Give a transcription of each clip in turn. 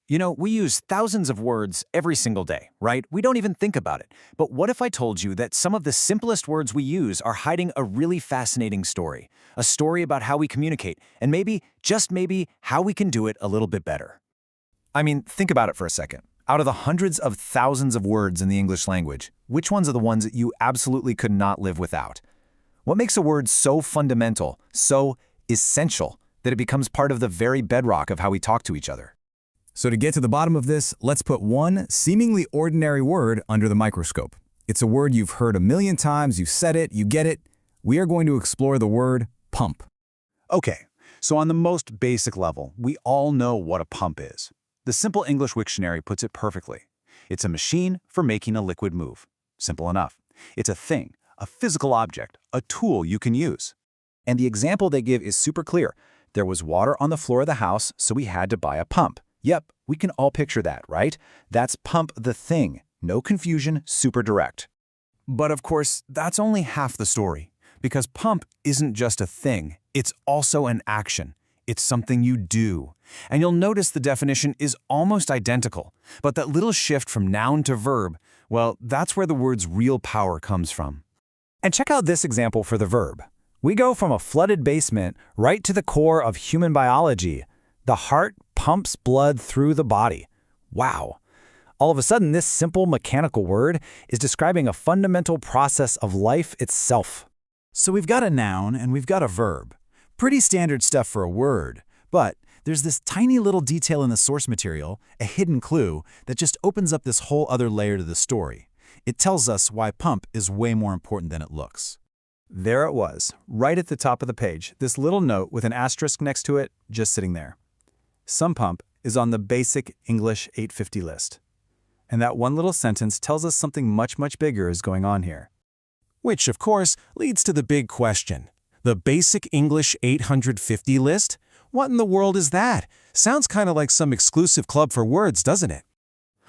You know, we use thousands of words every single day, right? We don't even think about it. But what if I told you that some of the simplest words we use are hiding a really fascinating story? A story about how we communicate, and maybe, just maybe, how we can do it a little bit better. I mean, think about it for a second. Out of the hundreds of thousands of words in the English language, which ones are the ones that you absolutely could not live without? What makes a word so fundamental, so essential, that it becomes part of the very bedrock of how we talk to each other? So to get to the bottom of this, let's put one seemingly ordinary word under the microscope. It's a word you've heard a million times, you've said it, you get it. We are going to explore the word pump. Okay, so on the most basic level, we all know what a pump is. The Simple English Wiktionary puts it perfectly. It's a machine for making a liquid move. Simple enough. It's a thing, a physical object, a tool you can use. And the example they give is super clear. There was water on the floor of the house, so we had to buy a pump. Yep, we can all picture that, right? That's pump the thing. No confusion, super direct. But of course, that's only half the story. Because pump isn't just a thing, it's also an action. It's something you do. And you'll notice the definition is almost identical. But that little shift from noun to verb, well, that's where the word's real power comes from. And check out this example for the verb. We go from a flooded basement right to the core of human biology. The heart pumps blood through the body. Wow. All of a sudden, this simple mechanical word is describing a fundamental process of life itself. So we've got a noun and we've got a verb. Pretty standard stuff for a word, but there's this tiny little detail in the source material, a hidden clue, that just opens up this whole other layer to the story. It tells us why pump is way more important than it looks. There it was, right at the top of the page, this little note with an asterisk next to it, just sitting there. Some pump is on the basic English 850 list. And that one little sentence tells us something much, much bigger is going on here. Which, of course, leads to the big question. The basic English 850 list? What in the world is that? Sounds kind of like some exclusive club for words, doesn't it?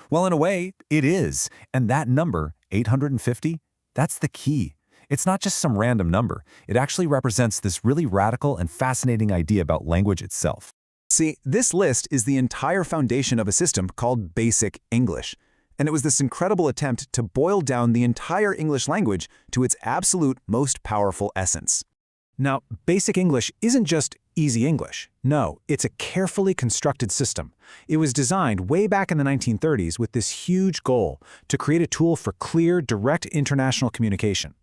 Well, in a way, it is. And that number, 850, that's the key. It's not just some random number. It actually represents this really radical and fascinating idea about language itself. See, this list is the entire foundation of a system called Basic English. And it was this incredible attempt to boil down the entire English language to its absolute most powerful essence. Now, Basic English isn't just easy English. No, it's a carefully constructed system. It was designed way back in the 1930s with this huge goal to create a tool for clear, direct international communication.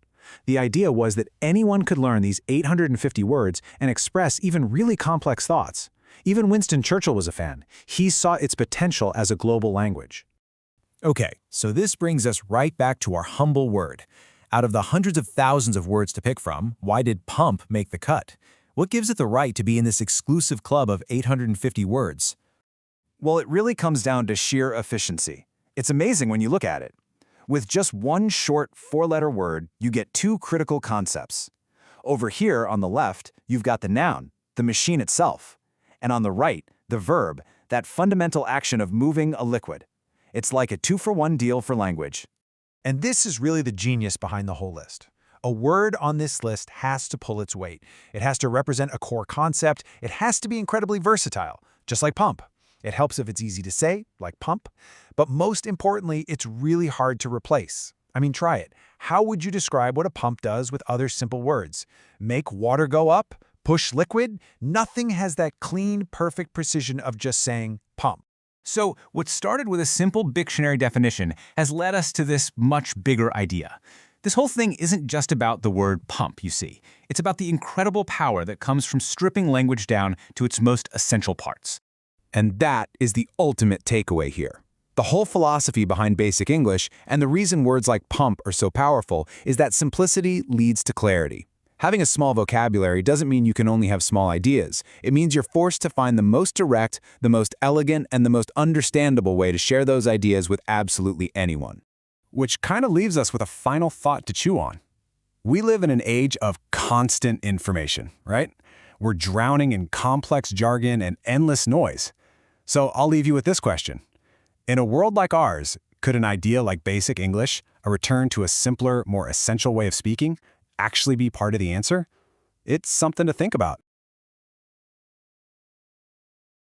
The idea was that anyone could learn these 850 words and express even really complex thoughts. Even Winston Churchill was a fan. He saw its potential as a global language. Okay, so this brings us right back to our humble word. Out of the hundreds of thousands of words to pick from, why did pump make the cut? What gives it the right to be in this exclusive club of 850 words? Well, it really comes down to sheer efficiency. It's amazing when you look at it. With just one short four-letter word, you get two critical concepts. Over here on the left, you've got the noun, the machine itself. And on the right, the verb, that fundamental action of moving a liquid. It's like a two-for-one deal for language. And this is really the genius behind the whole list. A word on this list has to pull its weight. It has to represent a core concept. It has to be incredibly versatile, just like pump. It helps if it's easy to say, like pump. But most importantly, it's really hard to replace. I mean, try it. How would you describe what a pump does with other simple words? Make water go up? Push liquid? Nothing has that clean, perfect precision of just saying pump. So, what started with a simple dictionary definition has led us to this much bigger idea. This whole thing isn't just about the word pump, you see. It's about the incredible power that comes from stripping language down to its most essential parts. And that is the ultimate takeaway here. The whole philosophy behind Basic English and the reason words like pump are so powerful is that simplicity leads to clarity. Having a small vocabulary doesn't mean you can only have small ideas. It means you're forced to find the most direct, the most elegant, and the most understandable way to share those ideas with absolutely anyone. Which kind of leaves us with a final thought to chew on. We live in an age of constant information, right? We're drowning in complex jargon and endless noise. So I'll leave you with this question. In a world like ours, could an idea like Basic English, a return to a simpler, more essential way of speaking, actually be part of the answer? It's something to think about.